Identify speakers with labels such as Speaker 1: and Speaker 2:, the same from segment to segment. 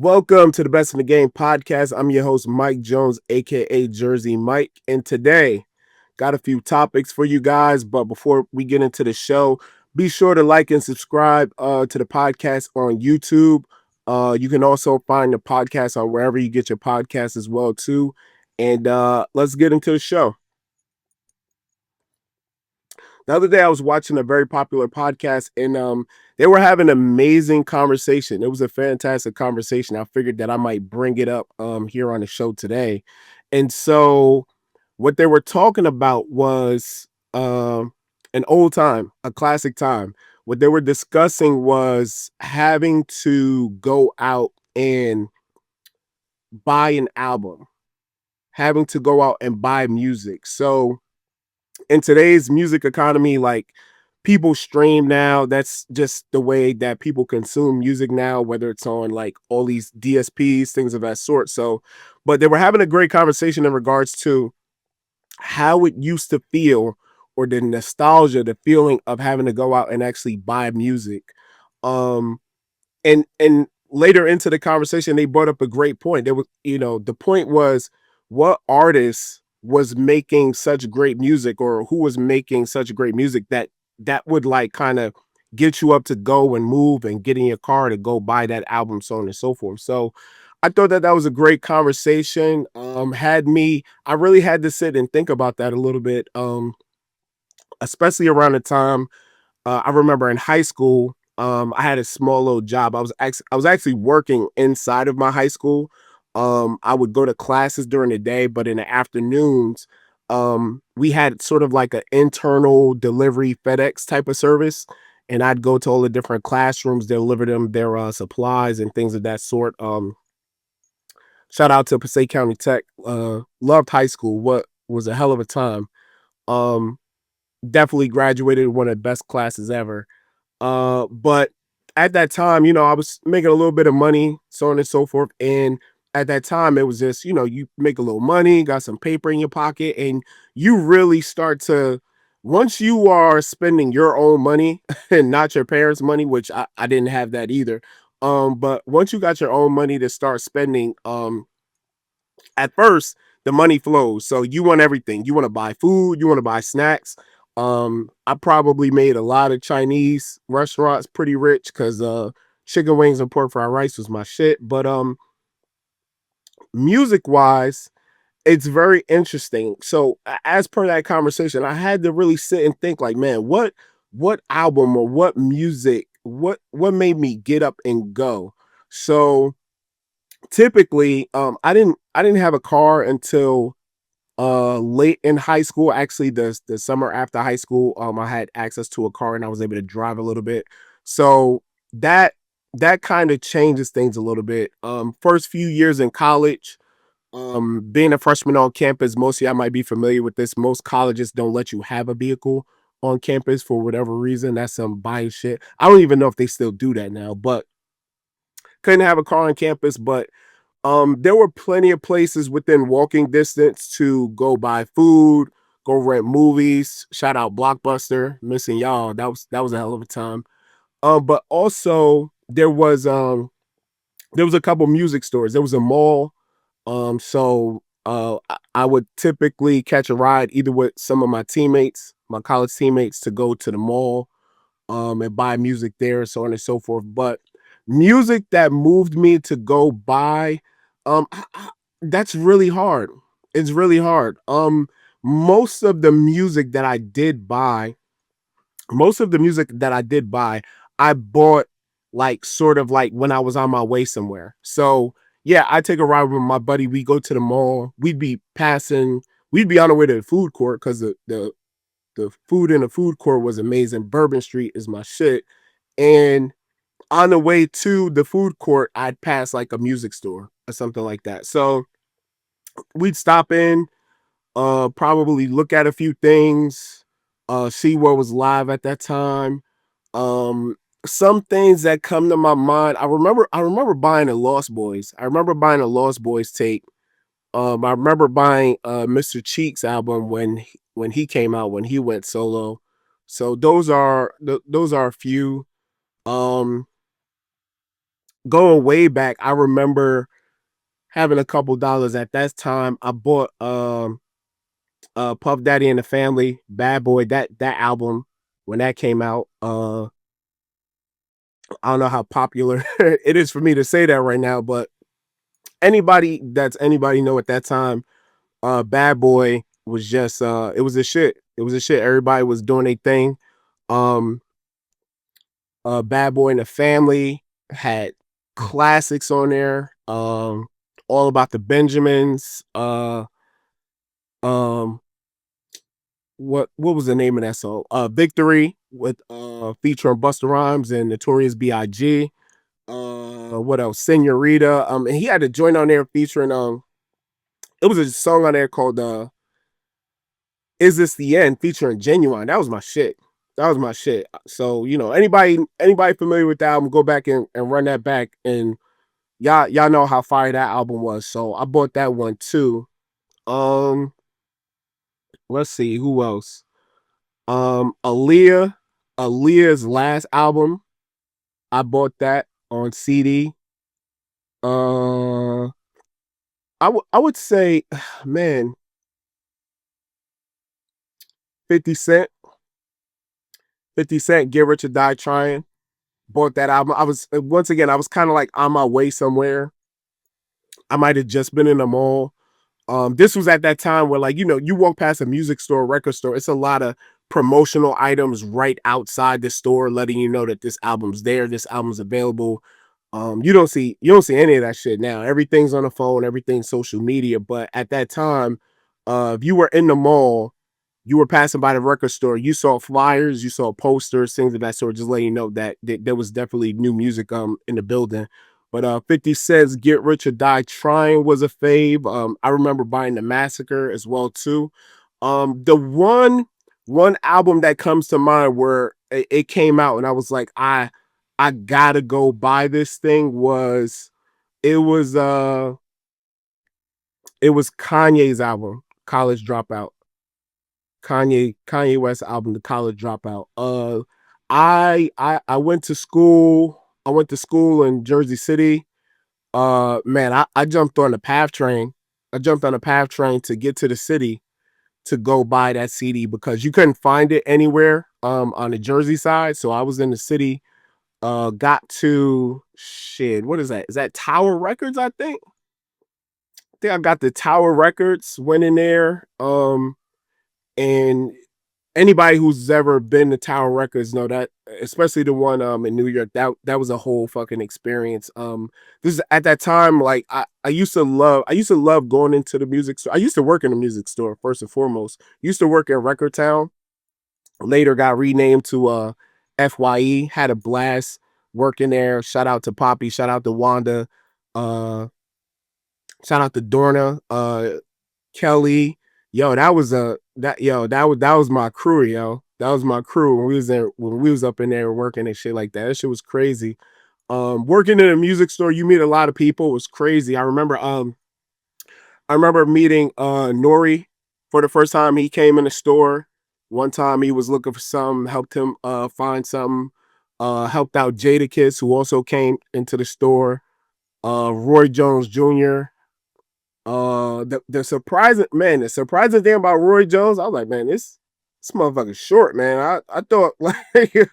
Speaker 1: Welcome to the Best in the Game podcast. I'm your host, Mike Jones, aka Jersey Mike. And today, got a few topics for you guys. But before we get into the show, be sure to like and subscribe to the podcast on YouTube. You can also find the podcast on wherever you get your podcasts as well, too. And let's get into the show. The other day I was watching a very popular podcast and they were having an amazing conversation. It was a fantastic conversation. I figured that I might bring it up here on the show today. And so what they were talking about was an old time, a classic time. What they were discussing was having to go out and buy an album, having to go out and buy music. So in today's music economy, like people stream now. That's just the way that people consume music now, whether it's on like all these DSPs, things of that sort. So, but they were having a great conversation in regards to how it used to feel or the nostalgia, the feeling of having to go out and actually buy music. Um, and later into the conversation they brought up a great point. There was, the point was what artist was making such great music or who was making such great music that would like kind of get you up to go and move and get in your car to go buy that album, so on and so forth. So I thought that was a great conversation. I really had to sit and think about that a little bit, especially around the time I remember in high school, I had a small little job. I was actually working inside of my high school. I would go to classes during the day, but in the afternoons, we had sort of like an internal delivery FedEx type of service, and I'd go to all the different classrooms, deliver them their supplies and things of that sort. Shout out to Passaic County Tech. Loved high school. What was a hell of a time. Um, Definitely graduated with one of the best classes ever. But at that time, I was making a little bit of money, so on and so forth. And at that time, it was just, you make a little money, got some paper in your pocket, and you really start to, once you are spending your own money and not your parents' money, which I didn't have that either. But once you got your own money to start spending, at first the money flows. So you want everything. You want to buy food, you want to buy snacks. I probably made a lot of Chinese restaurants pretty rich because chicken wings and pork fried rice was my shit. But music wise, it's very interesting. So as per that conversation, I had to really sit and think like, man, what album or what music, what made me get up and go? So typically, I didn't have a car until late in high school. Actually, the summer after high school, I had access to a car and I was able to drive a little bit. So that that kind of changes things a little bit. First few years in college, being a freshman on campus, most of y'all might be familiar with this. Most colleges don't let you have a vehicle on campus for whatever reason. That's some bias shit. I don't even know if they still do that now, but couldn't have a car on campus. But there were plenty of places within walking distance to go buy food, go rent movies. Shout out Blockbuster, missing y'all. That was a hell of a time. But also there was a couple music stores. There was a mall. I would typically catch a ride either with some of my teammates, my college teammates, to go to the mall and buy music there, so on and so forth. But music that moved me to go buy, that's really hard. It's really hard. Most of the music that I did buy, most of the music that I did buy, I bought like sort of like when I was on my way somewhere. So yeah, I take a ride with my buddy. We go to the mall. We'd be on our way to the food court because the food in the food court was amazing. Bourbon Street is my shit. And on the way to the food court, I'd pass like a music store or something like that. So we'd stop in, probably look at a few things, see what was live at that time. Um, some things that come to my mind. I remember buying a Lost Boys. I remember buying a Lost Boys tape. I remember buying Mr. Cheek's album when he came out, when he went solo. So those are a few. Um going way back, I remember having a couple dollars at that time. I bought Puff Daddy and the Family, Bad Boy, that album when that came out. I don't know how popular it is for me to say that right now, but anybody know at that time, Bad Boy was just it was a shit. It was a shit. Everybody was doing their thing. Um Bad Boy and the Family had classics on there. All About the Benjamins. Um what was the name of that song? Victory with featuring Busta Rhymes and Notorious B.I.G. What else? Senorita. And he had a joint on there featuring it was a song on there called Is This the End featuring Genuine. That was my shit. That was my shit. So, anybody familiar with that album, go back and run that back, and y'all know how fire that album was. So I bought that one too. Um, let's see who else. Aaliyah's last album, I bought that on CD. Uh, I would say, man, 50 Cent, 50 Cent, Get Rich or Die Trying. Bought that album. I was once again, I was kind of like on my way somewhere. I might have just been in the mall. This was at that time where, like, you walk past a music store, record store, it's a lot of promotional items right outside the store, letting you know that this album's there, this album's available. You don't see any of that shit now. Everything's on the phone, everything's social media. But at that time, if you were in the mall, you were passing by the record store, you saw flyers, you saw posters, things of that sort, just letting you know that there was definitely new music in the building. But 50 Cent's Get Rich or Die Trying was a fave. I remember buying The Massacre as well too. The one album that comes to mind where it came out and I was like, I gotta go buy this thing was it was uh it was Kanye's album, College Dropout. Kanye West album, The College Dropout. I went to school. I went to school in Jersey City. Man, I jumped on the PATH train. I jumped on a PATH train to get to the city to go buy that CD because you couldn't find it anywhere on the Jersey side. So I was in the city. Got to shit. What is that? Is that Tower Records? I think I got the Tower Records. Went in there. And anybody who's ever been to Tower Records know that, especially the one in New York, that was a whole fucking experience. This is at that time, like I used to love going into the music store. I used to work in the music store first and foremost. Used to work in Record Town. Later got renamed to FYE. Had a blast working there. Shout out to Poppy. Shout out to Wanda. Uh, Shout out to Dorna. Kelly, yo, that was my crew, yo. That was my crew when we was there when we was up in there working and shit like that. That shit was crazy. Working in a music store, you meet a lot of people. It was crazy. I remember meeting Nori for the first time. He came in the store. One time he was looking for something, helped him find something. Helped out Jadakiss, who also came into the store. Roy Jones Jr. The surprising thing about Roy Jones, I was like, man, this motherfucker's short, man. I thought like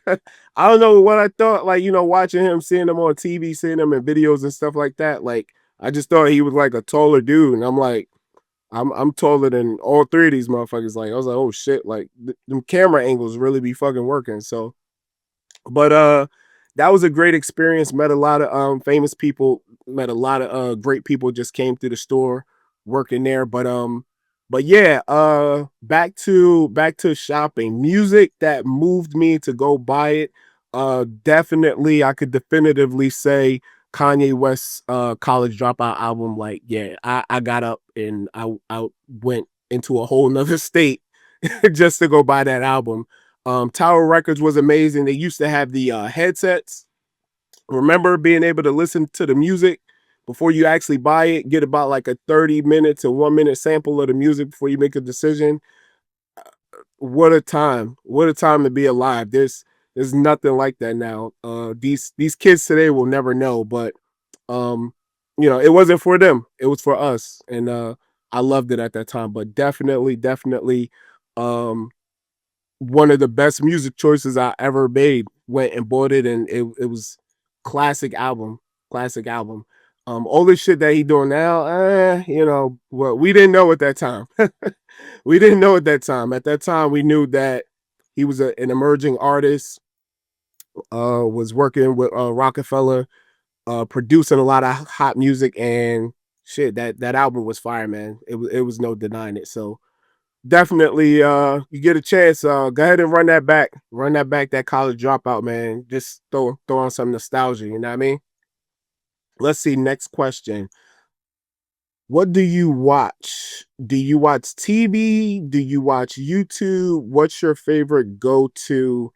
Speaker 1: I don't know what I thought, like, watching him, seeing him on TV, seeing him in videos and stuff like that. Like, I just thought he was like a taller dude, and I'm like, I'm taller than all three of these motherfuckers. Like, I was like, oh shit, like them camera angles really be fucking working. So but that was a great experience. Met a lot of famous people, met a lot of great people just came through the store working there. But yeah, back to shopping. Music that moved me to go buy it. Definitely I could definitively say Kanye West's College Dropout album. Like, yeah, I got up and I went into a whole nother state just to go buy that album. Tower Records was amazing. They used to have the headsets. Remember being able to listen to the music before you actually buy it, get about like a 30 minute to 1 minute sample of the music before you make a decision. What a time. What a time to be alive. There's nothing like that now. These kids today will never know, but um, it wasn't for them. It was for us. And I loved it at that time. But definitely, definitely, um, one of the best music choices I ever made. Went and bought it, and it was classic album, classic album. All this shit that he doing now, well, we didn't know at that time. We didn't know at that time. At that time, we knew that he was an emerging artist. Was working with Rockefeller, producing a lot of hot music, and shit. That album was fire, man. It was no denying it. So definitely, you get a chance, go ahead and run that back, that College Dropout, man. Just throw on some nostalgia, you know what I mean? Let's see, next question. What do you watch? Do you watch TV? Do you watch YouTube? What's your favorite go-to?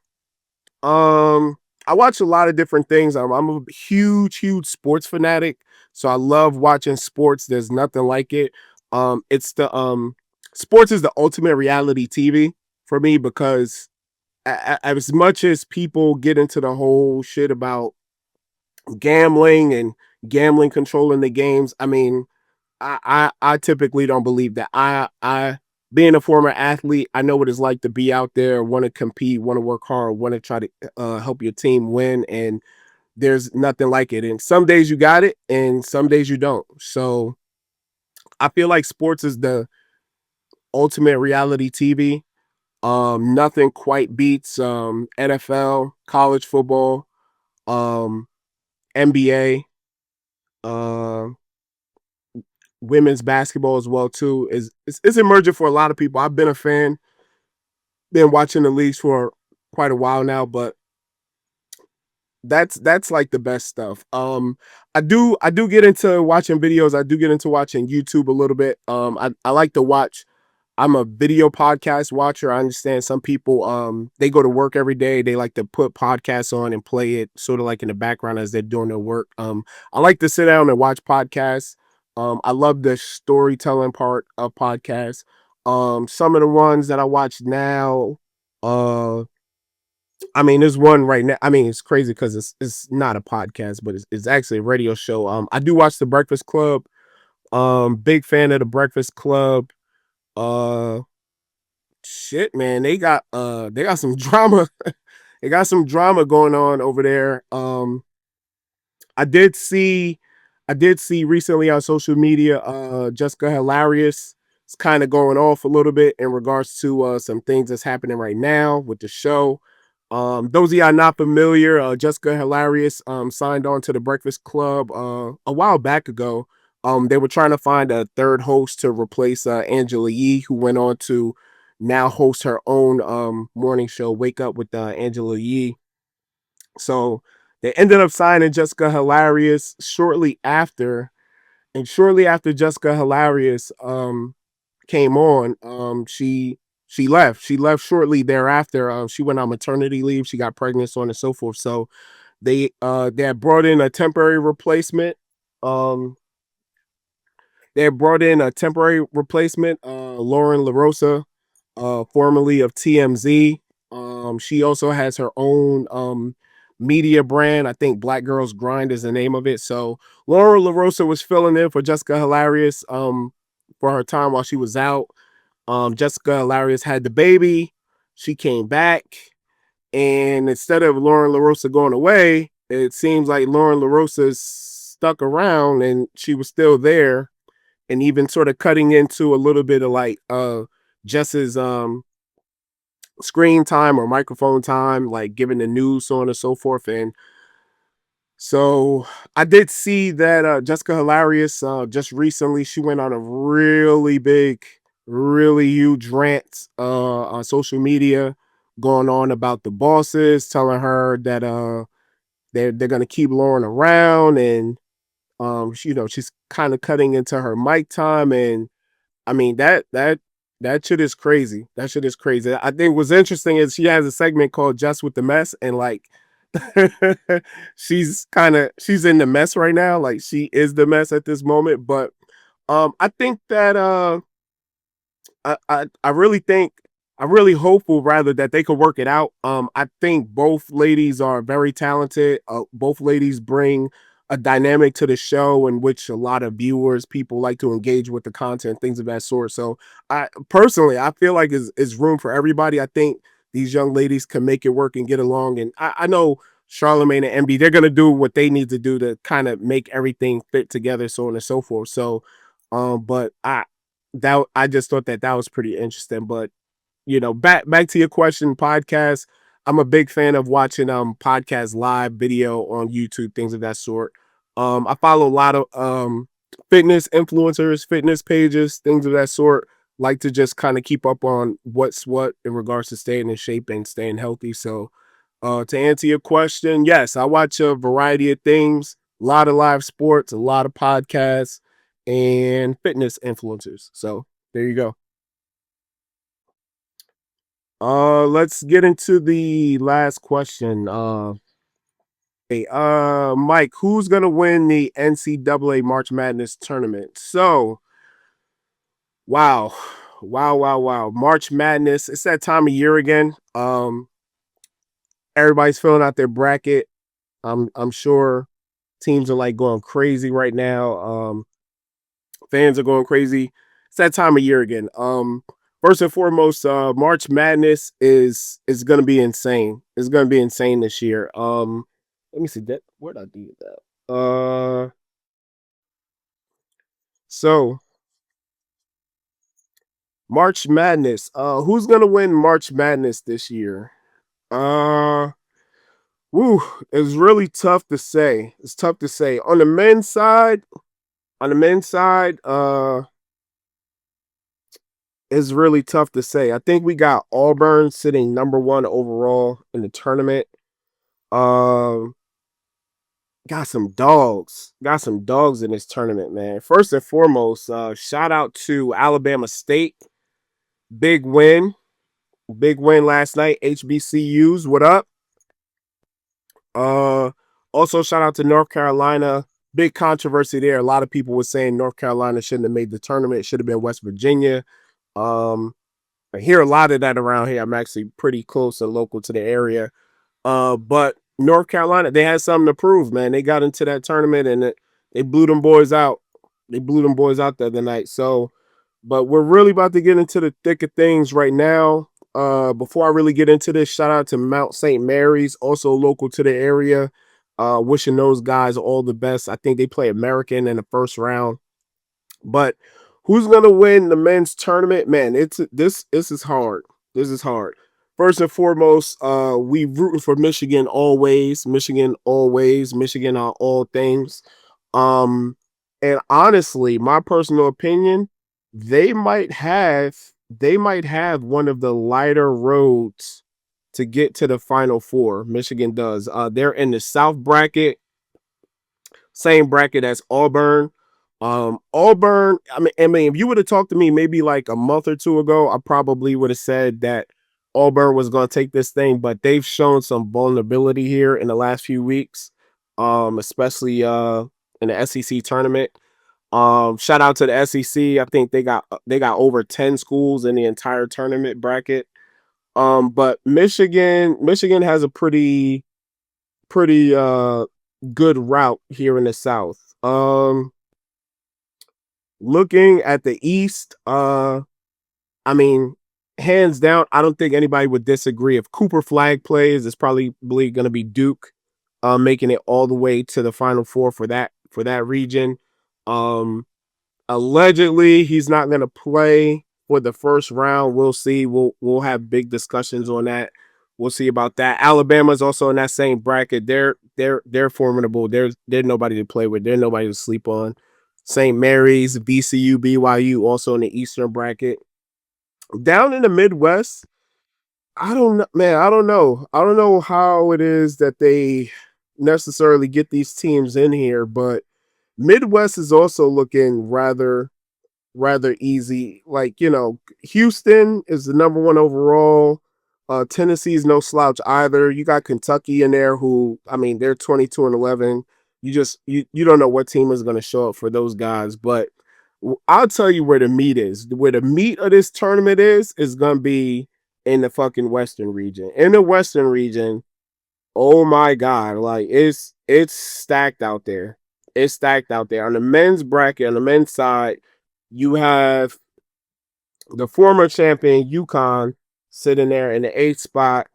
Speaker 1: Um, I watch a lot of different things. I'm a huge, huge sports fanatic, so I love watching sports. There's nothing like it. It's the Sports is the ultimate reality TV for me because as much as people get into the whole shit about gambling and gambling controlling the games, I mean, I typically don't believe that. I being a former athlete, I know what it's like to be out there, want to compete, want to work hard, want to try to help your team win, and there's nothing like it. And some days you got it, and some days you don't. So I feel like sports is the ultimate reality TV. Nothing quite beats NFL, college football, um, NBA, uh, women's basketball as well too. Is emerging for a lot of people. I've been a fan, been watching the leagues for quite a while now, but that's like the best stuff. I do get into watching videos. I do get into watching YouTube a little bit. I like to watch. I'm a video podcast watcher. I understand some people they go to work every day. They like to put podcasts on and play it sort of like in the background as they're doing their work. I like to sit down and watch podcasts. I love the storytelling part of podcasts. Some of the ones that I watch now, uh I mean, there's one right now. I mean, it's crazy because it's not a podcast, but it's actually a radio show. I do watch The Breakfast Club. Big fan of The Breakfast Club. Uh, Shit, man, they got some drama. They got some drama going on over there. I did see I did see recently on social media Jessica Hilarious is kind of going off a little bit in regards to some things that's happening right now with the show. Those of y'all not familiar, Jessica Hilarious signed on to the Breakfast Club a while back ago. They were trying to find a third host to replace Angela Yee, who went on to now host her own morning show, Wake Up with Angela Yee. So they ended up signing Jessica Hilarious shortly after, and shortly after Jessica Hilarious came on, she left. She left shortly thereafter. She went on maternity leave. She got pregnant, so on and so forth. So they had brought in a temporary replacement. Um, they had brought in a temporary replacement, Lauren LaRosa, formerly of TMZ. She also has her own media brand. I think Black Girls Grind is the name of it. So Lauren LaRosa was filling in for Jessica Hilarious for her time while she was out. Jessica Hilarious had the baby. She came back. And instead of Lauren LaRosa going away, it seems like Lauren LaRosa stuck around and she was still there and even sort of cutting into a little bit of like Jess's screen time or microphone time, like giving the news, so on and so forth. And so I did see that Jessica Hilarious just recently she went on a really big, really huge rant on social media, going on about the bosses, telling her that they're gonna keep Lauren around, and she's kind of cutting into her mic time, and I mean that shit is crazy. That shit is crazy. I think what's interesting is she has a segment called Just with the Mess, and like she's in the mess right now. Like she is the mess at this moment. But I think that I really think I'm really hopeful rather that they could work it out. I think both ladies are very talented. Both ladies bring a dynamic to the show in which a lot of viewers, people like to engage with the content, things of that sort. So I personally, I feel like is room for everybody. I think these young ladies can make it work and get along. And I know Charlemagne and MB, they're gonna do what they need to do to kind of make everything fit together, so on and so forth. So, but I just thought that that was pretty interesting. But back to your question, podcast. I'm a big fan of watching podcast live video on YouTube, things of that sort. I follow a lot of fitness influencers, fitness pages, things of that sort. Like to just kind of keep up on what's what in regards to staying in shape and staying healthy. So to answer your question, yes, I watch a variety of things, a lot of live sports, a lot of podcasts, and fitness influencers. So there you go. Let's get into the last question. Hey, Mike, who's gonna win the NCAA March Madness tournament? So, wow, wow. March Madness. It's that time of year again. Everybody's filling out their bracket. I'm sure teams are like going crazy right now. Fans are going crazy. It's that time of year again. First and foremost, March Madness is gonna be insane. It's gonna be insane this year. Let me see that. Where'd I do that? So March Madness. Who's gonna win March Madness this year? Uh, woo. It's really tough to say. It's tough to say. On the men's side, it's really tough to say. I think we got Auburn sitting number one overall in the tournament. Um, got some dogs. Got some dogs in this tournament, man. First and foremost, shout out to Alabama State. Big win. Big win last night. HBCUs, what up? Uh Also shout out to North Carolina. Big controversy there. A lot of people were saying North Carolina shouldn't have made the tournament. It should have been West Virginia. Um, I hear a lot of that around here. I'm actually pretty close and local to the area. But North Carolina, they had something to prove, man. They got into that tournament and they blew them boys out. They blew them boys out the other night. So, but we're really about to get into the thick of things right now. Before I really get into this, shout out to Mount St. Mary's, also local to the area. Wishing those guys all the best. I think they play American in the first round. But who's gonna win the men's tournament? Man, it's this is hard. This is hard. First and foremost, we rooting for Michigan always. Michigan always. Michigan on all things. Um, and honestly, my personal opinion, they might have they might have one of the lighter roads to get to the Final Four. Michigan does. They're in the South bracket, same bracket as Auburn. Auburn. If you would have talked to me maybe like a month or two ago, I probably would have said that Auburn was going to take this thing. But they've shown some vulnerability here in the last few weeks, especially in the SEC tournament. Shout out to the SEC. I think they got over 10 schools in the entire tournament bracket. But Michigan has a pretty good route here in the South. Looking at the East, I mean, hands down, I don't think anybody would disagree. If Cooper Flag plays, it's probably going to be Duke, making it all the way to the Final Four for that region. Um, Allegedly, he's not going to play for the first round. We'll see. We'll have big discussions on that. We'll see about that. Alabama's also in that same bracket. They're formidable. They're nobody to play with. They're nobody to sleep on. St. Mary's, VCU, BYU also in the Eastern bracket. Down in the Midwest, I don't know, man. I don't know. I don't know how it is that they necessarily get these teams in here, but Midwest is also looking rather easy. Like, Houston is the number one overall. Tennessee's no slouch either. You got Kentucky in there who, they're 22-11. You don't know what team is going to show up for those guys, but I'll tell you where the meat is. Where the meat of this tournament is going to be in the fucking Western region. In the Western region, oh my God, like it's stacked out there. It's stacked out there. On the men's bracket, on the men's side, you have the former champion UConn sitting there in the eighth spot.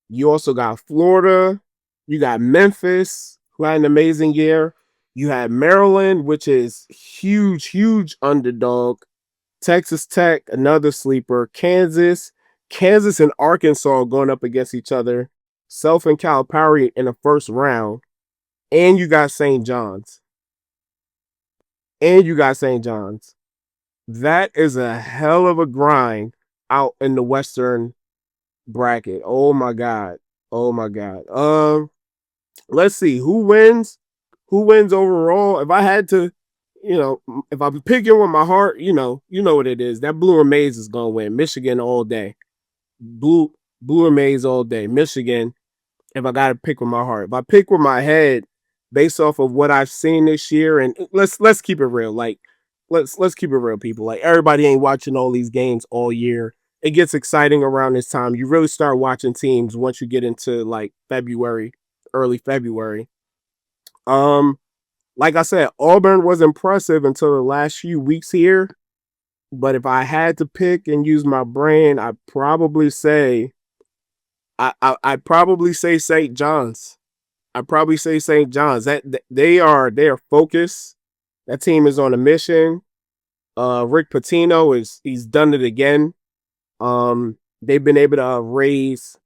Speaker 1: You also got Florida. You got Memphis, who had an amazing year. You had Maryland, which is huge, huge underdog. Texas Tech, another sleeper. Kansas and Arkansas going up against each other. Self and Calipari in the first round. And you got St. John's. And you got St. John's. That is a hell of a grind out in the Western bracket. Oh my God. Oh my God. Let's see who wins. Who wins overall? If I had to, if I'm picking with my heart, you know what it is. That Blue and Maize is gonna win. Michigan all day. Blue and Maize all day. Michigan. If I gotta pick with my heart. If I pick with my head, based off of what I've seen this year, and let's keep it real. Like let's keep it real, people. Like everybody ain't watching all these games all year. It gets exciting around this time. You really start watching teams once you get into like February, early February. Like I said, Auburn was impressive until the last few weeks here. But if I had to pick and use my brain, I'd probably say I'd probably say St. John's. I'd probably say St. John's. They are focused. That team is on a mission. Rick Pitino he's done it again. They've been able to raise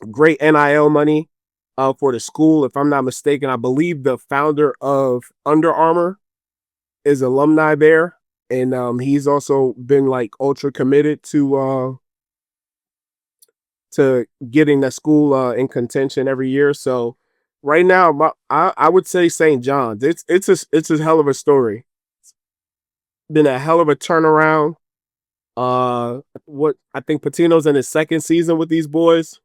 Speaker 1: great NIL money for the school. If I'm not mistaken, I believe the founder of Under Armour is alumni there, and he's also been like ultra committed to getting the school in contention every year. So right now, I would say St. John's. It's a hell of a story. Been a hell of a turnaround. What I think Patino's in his second season with these boys.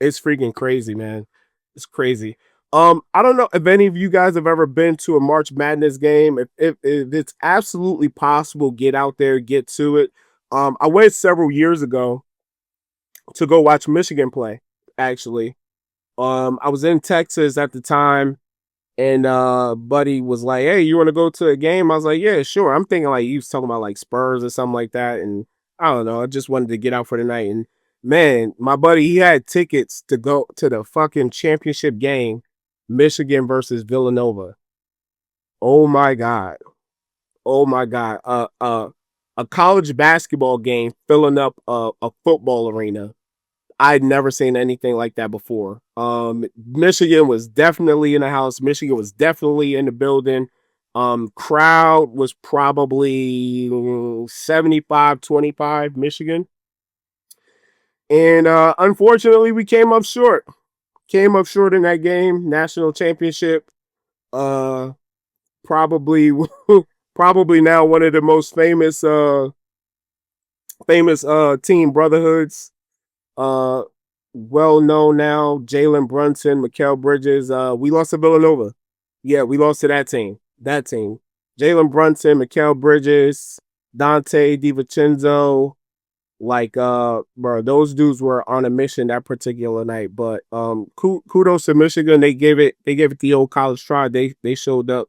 Speaker 1: It's freaking crazy, man. It's crazy. I don't know if any of you guys have ever been to a March Madness game. If it's absolutely possible, get out there, get to it. I went several years ago to go watch Michigan play. Actually, I was in Texas at the time, and buddy was like, "Hey, you want to go to a game?" I was like, "Yeah, sure." I'm thinking like he was talking about like Spurs or something like that, and I don't know. I just wanted to get out for the night, and man, my buddy he had tickets to go to the fucking championship game, Michigan versus Villanova. Oh my god! Oh my god! A college basketball game filling up a football arena. I'd never seen anything like that before. Michigan was definitely in the house. Michigan was definitely in the building. Crowd was probably 75-25 Michigan. And unfortunately, we came up short. Came up short in that game. National championship. Uh, probably, probably now one of the most famous team brotherhoods. Uh, well known now. Jalen Brunson, Mikal Bridges. We lost to Villanova. Yeah, we lost to that team. That team. Jalen Brunson, Mikal Bridges, Dante DiVincenzo. Like, bro, those dudes were on a mission that particular night. But kudos to Michigan. They gave it the old college try. They showed out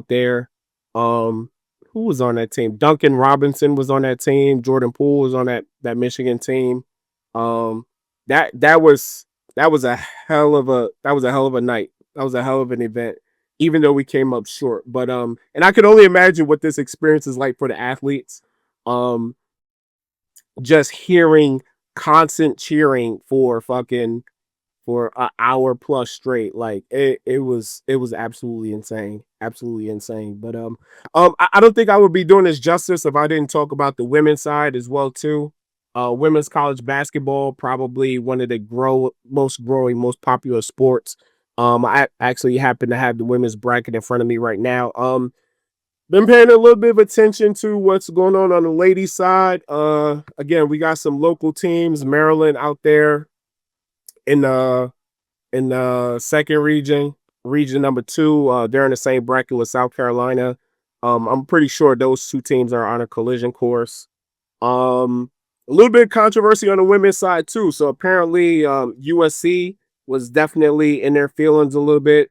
Speaker 1: there. Who was on that team? Duncan Robinson was on that team. Jordan Poole was on that Michigan team. Um, that was a hell of a night. That was a hell of an event, even though we came up short. But and I could only imagine what this experience is like for the athletes. Um, just hearing constant cheering for an hour plus straight. Like it was absolutely insane. But I don't think I would be doing this justice if I didn't talk about the women's side as well too. Women's college basketball, probably one of the most growing, most popular sports. I actually happen to have the women's bracket in front of me right now. Been paying a little bit of attention to what's going on the ladies side. Again, we got some local teams, Maryland out there in the second region number 2. They're in the same bracket with South Carolina. I'm pretty sure those two teams are on a collision course. A little bit of controversy on the women's side too. So apparently, USC was definitely in their feelings a little bit.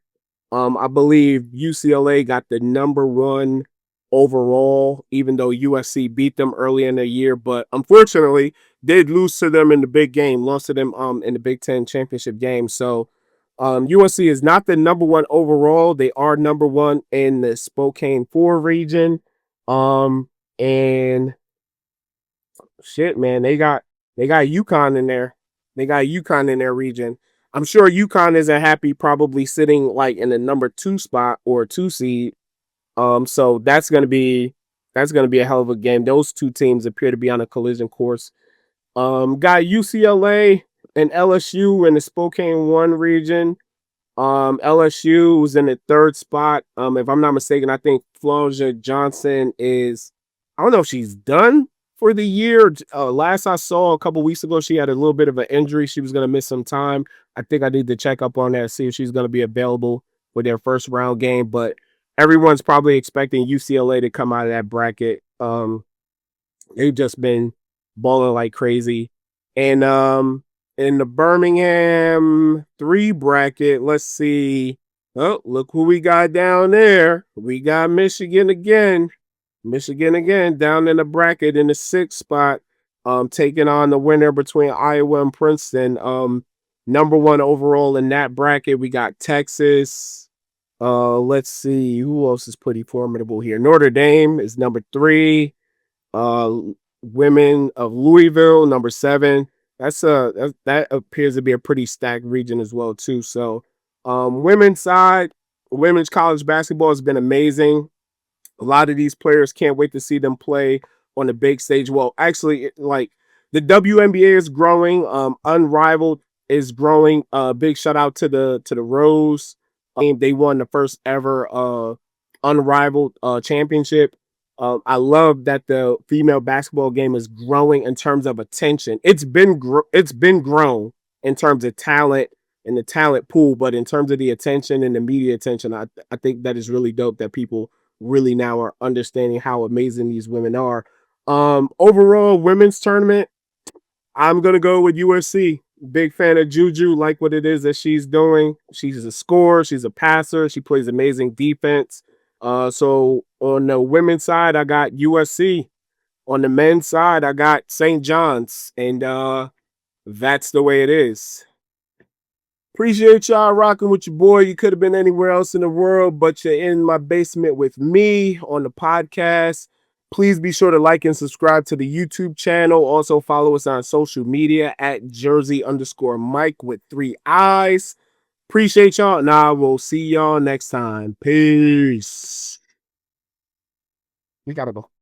Speaker 1: I believe UCLA got the number one overall, even though USC beat them early in the year, but unfortunately did lose to them in the big game, lost to them in the Big Ten championship game. So USC is not the number one overall. They are number one in the Spokane 4 region. And shit, man, they got UConn in there. They got UConn in their region. I'm sure UConn isn't happy, probably sitting like in the number 2 spot or 2 seed. So that's gonna be a hell of a game. Those two teams appear to be on a collision course. Got UCLA and LSU in the Spokane 1 region. LSU was in the third spot. If I'm not mistaken, I think Flauja Johnson is, I don't know if she's done for the year. Last I saw a couple weeks ago, she had a little bit of an injury. She was going to miss some time. I think I need to check up on that, see if she's going to be available for their first round game. But everyone's probably expecting UCLA to come out of that bracket. They've just been balling like crazy. And in the Birmingham 3 bracket, let's see. Oh, look who we got down there. We got Michigan again. Michigan again down in the bracket in the 6th spot. Taking on the winner between Iowa and Princeton. Number 1 overall in that bracket. We got Texas. Let's see who else is pretty formidable here. Notre Dame is number 3. Women of Louisville, number 7. That appears to be a pretty stacked region as well too. So, women's side, women's college basketball has been amazing. A lot of these players can't wait to see them play on the big stage. Well, actually, like the WNBA is growing. Unrivaled is growing. Big shout out to the Rose. They won the first ever Unrivaled championship. I love that the female basketball game is growing in terms of attention. It's been grown in terms of talent and the talent pool, but in terms of the attention and the media attention, I think that is really dope that people really now are understanding how amazing these women are. Overall, women's tournament, I'm gonna go with USC. Big fan of Juju, like what it is that she's doing. She's a scorer, she's a passer, she plays amazing defense. So on the women's side, I got USC. On the men's side, I got St. John's, and that's the way it is. Appreciate y'all rocking with your boy. You could have been anywhere else in the world, but you're in my basement with me on the podcast. Please be sure to like and subscribe to the YouTube channel. Also follow us on social media at Jersey_Miiike with 3 eyes. Appreciate y'all, and I will see y'all next time. Peace. We gotta go.